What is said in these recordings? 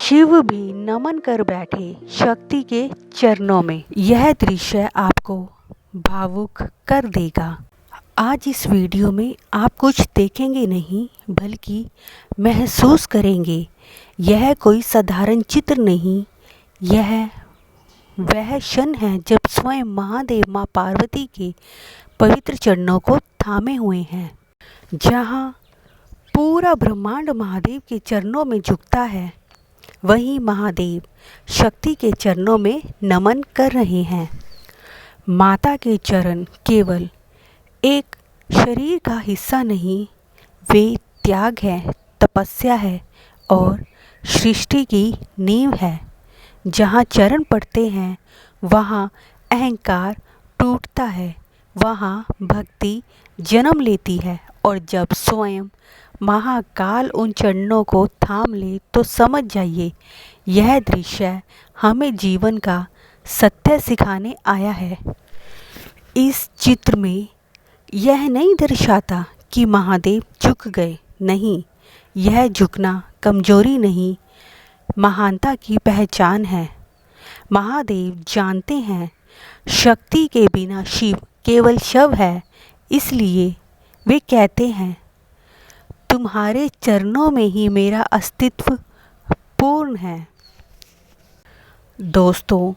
शिव भी नमन कर बैठे शक्ति के चरणों में। यह दृश्य आपको भावुक कर देगा। आज इस वीडियो में आप कुछ देखेंगे नहीं बल्कि महसूस करेंगे। यह कोई साधारण चित्र नहीं, यह वह क्षण है जब स्वयं महादेव माँ पार्वती के पवित्र चरणों को थामे हुए हैं। जहाँ पूरा ब्रह्मांड महादेव के चरणों में झुकता है, वहीं महादेव शक्ति के चरणों में नमन कर रहे हैं। माता के चरण केवल एक शरीर का हिस्सा नहीं, वे त्याग है, तपस्या है और सृष्टि की नींव है। जहाँ चरण पड़ते हैं वहाँ अहंकार टूटता है, वहाँ भक्ति जन्म लेती है और जब स्वयं महाकाल उन चरणों को थाम ले तो समझ जाइए, यह दृश्य हमें जीवन का सत्य सिखाने आया है। इस चित्र में यह नहीं दर्शाता कि महादेव झुक गए, नहीं, यह झुकना कमजोरी नहीं, महानता की पहचान है। महादेव जानते हैं शक्ति के बिना शिव केवल शव है, इसलिए वे कहते हैं, तुम्हारे चरणों में ही मेरा अस्तित्व पूर्ण है। दोस्तों,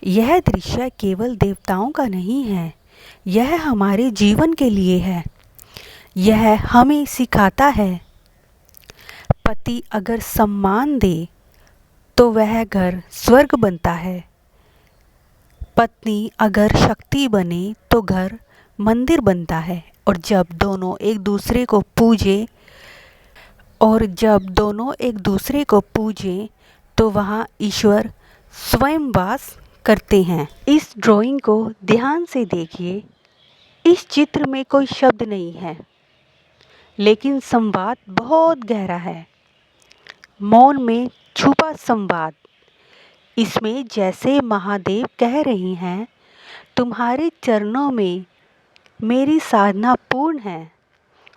यह दृश्य केवल देवताओं का नहीं है, यह हमारे जीवन के लिए है। यह हमें सिखाता है, पति अगर सम्मान दे तो वह घर स्वर्ग बनता है, पत्नी अगर शक्ति बने तो घर मंदिर बनता है, और जब दोनों एक दूसरे को पूजें तो वहाँ ईश्वर स्वयं वास करते हैं। इस ड्राइंग को ध्यान से देखिए। इस चित्र में कोई शब्द नहीं है, लेकिन संवाद बहुत गहरा है। मौन में छुपा संवाद। इसमें जैसे महादेव कह रहे हैं, तुम्हारे चरणों में मेरी साधना पूर्ण है,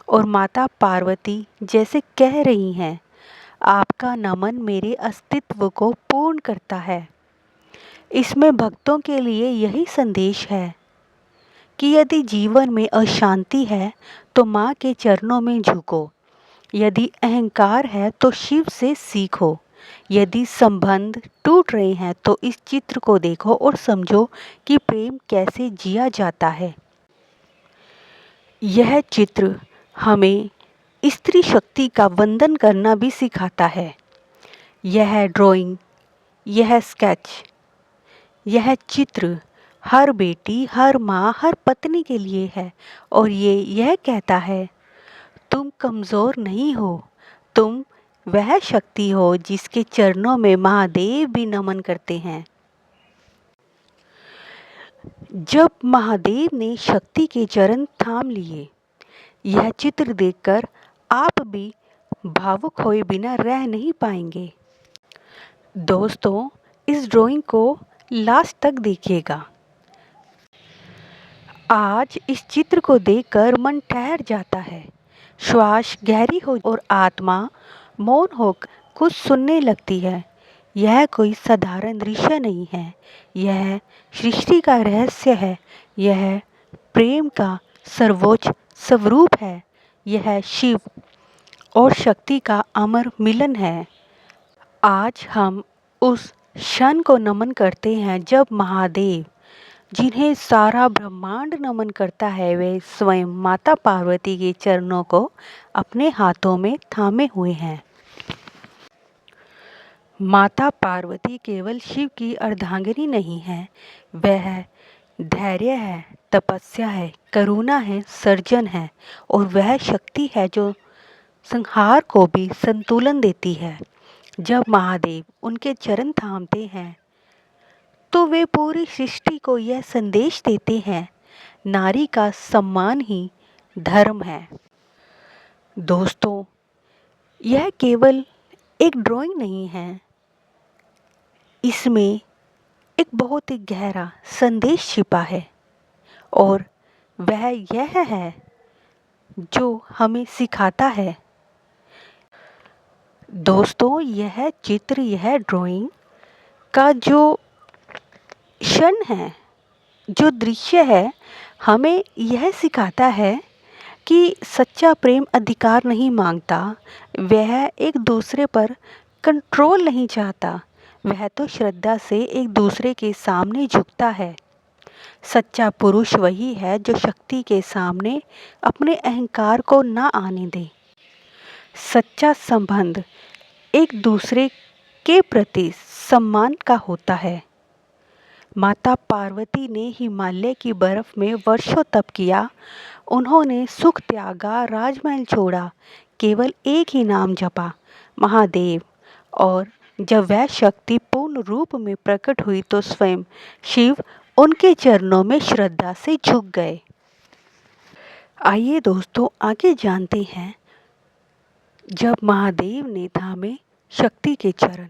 और माता पार्वती जैसे कह रही हैं, आपका नमन मेरे अस्तित्व को पूर्ण करता है। इसमें भक्तों के लिए यही संदेश है कि यदि जीवन में अशांति है तो माँ के चरणों में झुको, यदि अहंकार है तो शिव से सीखो, यदि संबंध टूट रहे हैं तो इस चित्र को देखो और समझो कि प्रेम कैसे जिया जाता है। यह चित्र हमें स्त्री शक्ति का वंदन करना भी सिखाता है। यह ड्राइंग, यह स्केच, यह चित्र हर बेटी, हर माँ, हर पत्नी के लिए है, और यह कहता है, तुम कमज़ोर नहीं हो, तुम वह शक्ति हो जिसके चरणों में महादेव भी नमन करते हैं। जब महादेव ने शक्ति के चरण थाम लिए, यह चित्र देखकर आप भी भावुक हुए बिना रह नहीं पाएंगे। दोस्तों, इस ड्राइंग को लास्ट तक देखिएगा। आज इस चित्र को देखकर मन ठहर जाता है, श्वास गहरी हो और आत्मा मौन होकर कुछ सुनने लगती है। यह कोई साधारण दृश्य नहीं है, यह सृष्टि का रहस्य है, यह प्रेम का सर्वोच्च स्वरूप है, यह शिव और शक्ति का अमर मिलन है। आज हम उस क्षण को नमन करते हैं जब महादेव, जिन्हें सारा ब्रह्मांड नमन करता है, वे स्वयं माता पार्वती के चरणों को अपने हाथों में थामे हुए हैं। माता पार्वती केवल शिव की अर्धांगिनी नहीं है, वह धैर्य है, तपस्या है, करुणा है, सर्जन है, और वह शक्ति है जो संहार को भी संतुलन देती है। जब महादेव उनके चरण थामते हैं तो वे पूरी सृष्टि को यह संदेश देते हैं, नारी का सम्मान ही धर्म है। दोस्तों, यह केवल एक ड्राइंग नहीं है, इसमें एक बहुत ही गहरा संदेश छिपा है, और वह यह है जो हमें सिखाता है, दोस्तों, यह चित्र, यह ड्राइंग का जो क्षण है, जो दृश्य है, हमें यह सिखाता है कि सच्चा प्रेम अधिकार नहीं मांगता, वह एक दूसरे पर कंट्रोल नहीं चाहता, वह तो श्रद्धा से एक दूसरे के सामने झुकता है। सच्चा पुरुष वही है जो शक्ति के सामने अपने अहंकार को ना आने दे। सच्चा संबंध एक दूसरे के प्रति सम्मान का होता है। माता पार्वती ने हिमालय की बर्फ में वर्षों तप किया, उन्होंने सुख त्यागा, राजमहल छोड़ा, केवल एक ही नाम जपा, महादेव। और जब वह शक्ति पूर्ण रूप में प्रकट हुई तो स्वयं शिव उनके चरणों में श्रद्धा से झुक गए। आइए दोस्तों, आगे जानते हैं। जब महादेव ने थामे शक्ति के चरण,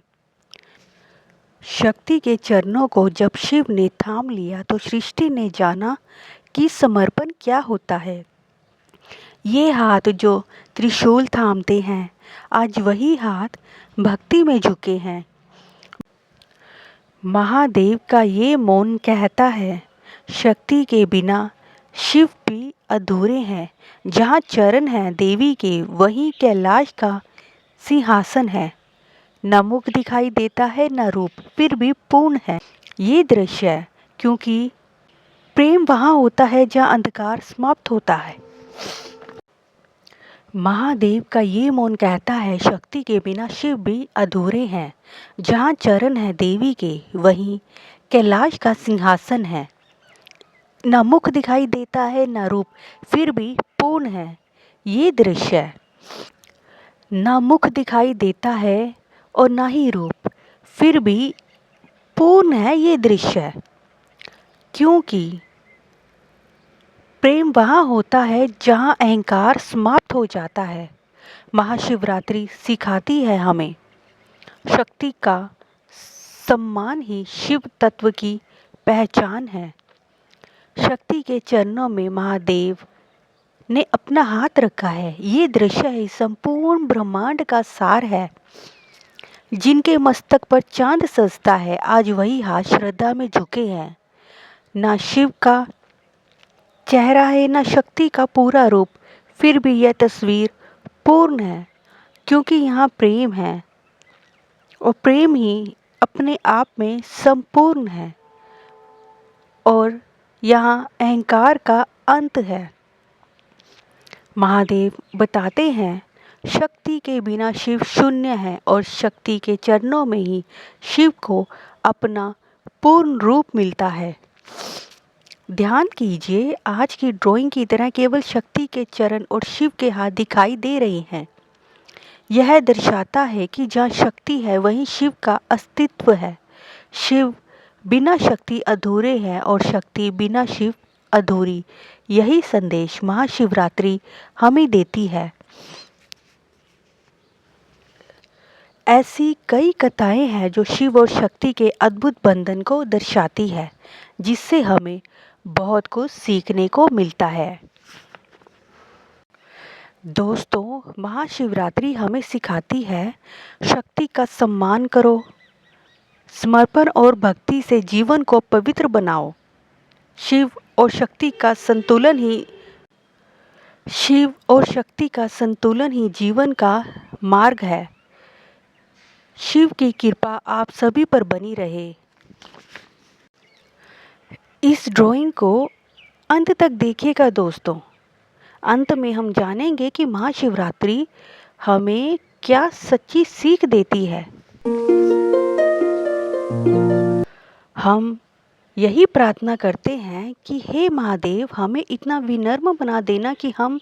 शक्ति के चरणों को जब शिव ने थाम लिया तो सृष्टि ने जाना कि समर्पण क्या होता है। ये हाथ जो त्रिशूल थामते हैं, आज वही हाथ भक्ति में झुके हैं। महादेव का ये मौन कहता है, शक्ति के बिना शिव भी अधूरे हैं। जहाँ चरण हैं देवी के, वहीं कैलाश का सिंहासन है। न मुख दिखाई देता है न रूप, फिर भी पूर्ण है ये दृश्य, क्योंकि प्रेम वहाँ होता है जहाँ अंधकार समाप्त होता है। महादेव का ये मौन कहता है, शक्ति के बिना शिव भी अधूरे हैं। जहाँ चरण है देवी के, वहीं कैलाश का सिंहासन है। न मुख दिखाई देता है न रूप, फिर भी पूर्ण है ये दृश्य। न मुख दिखाई देता है और न ही रूप, फिर भी पूर्ण है ये दृश्य, क्योंकि प्रेम वहाँ होता है जहाँ अहंकार समाप्त हो जाता है। महाशिवरात्रि सिखाती है हमें, शक्ति का सम्मान ही शिव तत्व की पहचान है। शक्ति के चरणों में महादेव ने अपना हाथ रखा है। ये दृश्य ही संपूर्ण ब्रह्मांड का सार है। जिनके मस्तक पर चांद सजता है, आज वही हाथ श्रद्धा में झुके हैं। ना शिव का चेहरा है ना शक्ति का पूरा रूप, फिर भी यह तस्वीर पूर्ण है, क्योंकि यहाँ प्रेम है और प्रेम ही अपने आप में संपूर्ण है और यहाँ अहंकार का अंत है। महादेव बताते हैं, शक्ति के बिना शिव शून्य है और शक्ति के चरणों में ही शिव को अपना पूर्ण रूप मिलता है। ध्यान कीजिए, आज की ड्राइंग की तरह केवल शक्ति के चरण और शिव के हाथ दिखाई दे रहे हैं। यह दर्शाता है कि जहाँ शक्ति है वहीं शिव का अस्तित्व है। शिव बिना शक्ति अधूरे हैं और शक्ति बिना शिव अधूरी। यही संदेश महाशिवरात्रि हमें देती है। ऐसी कई कथाएं हैं जो शिव और शक्ति के अद्भुत बंधन को दर्शाती है, जिससे हमें बहुत कुछ सीखने को मिलता है। दोस्तों, महाशिवरात्रि हमें सिखाती है, शक्ति का सम्मान करो, समर्पण और भक्ति से जीवन को पवित्र बनाओ। शिव और शक्ति का संतुलन ही जीवन का मार्ग है। शिव की कृपा आप सभी पर बनी रहे। इस ड्राइंग को अंत तक देखिएगा दोस्तों। अंत में हम जानेंगे कि महाशिवरात्रि हमें क्या सच्ची सीख देती है। हम यही प्रार्थना करते हैं कि हे महादेव, हमें इतना विनम्र बना देना कि हम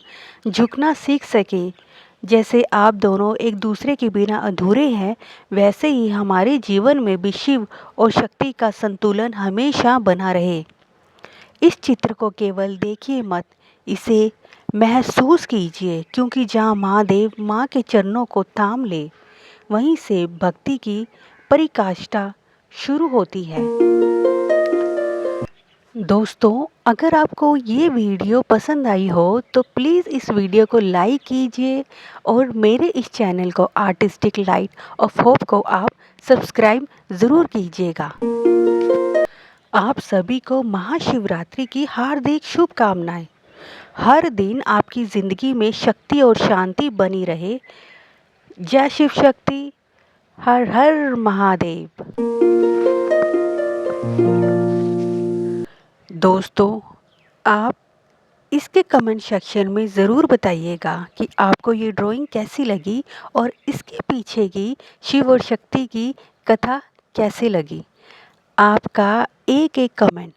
झुकना सीख सकें। जैसे आप दोनों एक दूसरे के बिना अधूरे हैं, वैसे ही हमारे जीवन में भी शिव और शक्ति का संतुलन हमेशा बना रहे। इस चित्र को केवल देखिए मत, इसे महसूस कीजिए, क्योंकि जहाँ महादेव माँ के चरणों को थाम ले, वहीं से भक्ति की परिकाष्ठा शुरू होती है। दोस्तों, अगर आपको ये वीडियो पसंद आई हो तो प्लीज़ इस वीडियो को लाइक कीजिए और मेरे इस चैनल को आर्टिस्टिक लाइट ऑफ होप को आप सब्सक्राइब ज़रूर कीजिएगा। आप सभी को महाशिवरात्रि की हार्दिक शुभकामनाएं। हर दिन आपकी ज़िंदगी में शक्ति और शांति बनी रहे। जय शिव शक्ति। हर हर महादेव। दोस्तों, आप इसके कमेंट सेक्शन में ज़रूर बताइएगा कि आपको ये ड्राइंग कैसी लगी और इसके पीछे की शिव और शक्ति की कथा कैसे लगी। आपका एक एक कमेंट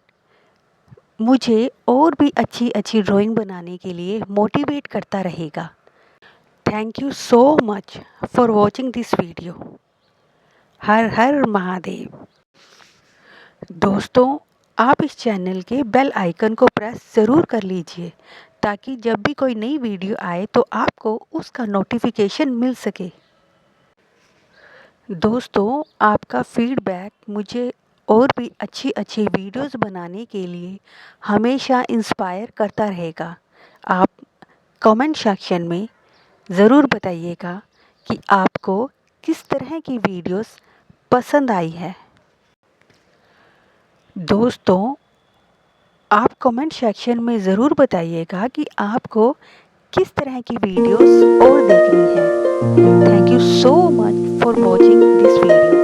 मुझे और भी अच्छी अच्छी ड्राइंग बनाने के लिए मोटिवेट करता रहेगा। Thank you so much for watching this video. हर हर महादेव। दोस्तों, आप इस चैनल के बेल आइकन को प्रेस ज़रूर कर लीजिए ताकि जब भी कोई नई वीडियो आए तो आपको उसका नोटिफिकेशन मिल सके। दोस्तों, आपका फीडबैक मुझे और भी अच्छी अच्छी वीडियोस बनाने के लिए हमेशा इंस्पायर करता रहेगा। आप कमेंट सेक्शन में ज़रूर बताइएगा कि आपको किस तरह की वीडियोस पसंद आई है। दोस्तों, आप कमेंट सेक्शन में ज़रूर बताइएगा कि आपको किस तरह की वीडियोस और देखनी है। Thank you so much for watching this video.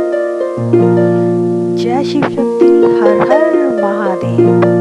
जय शिव शक्ति। हर हर महादेव।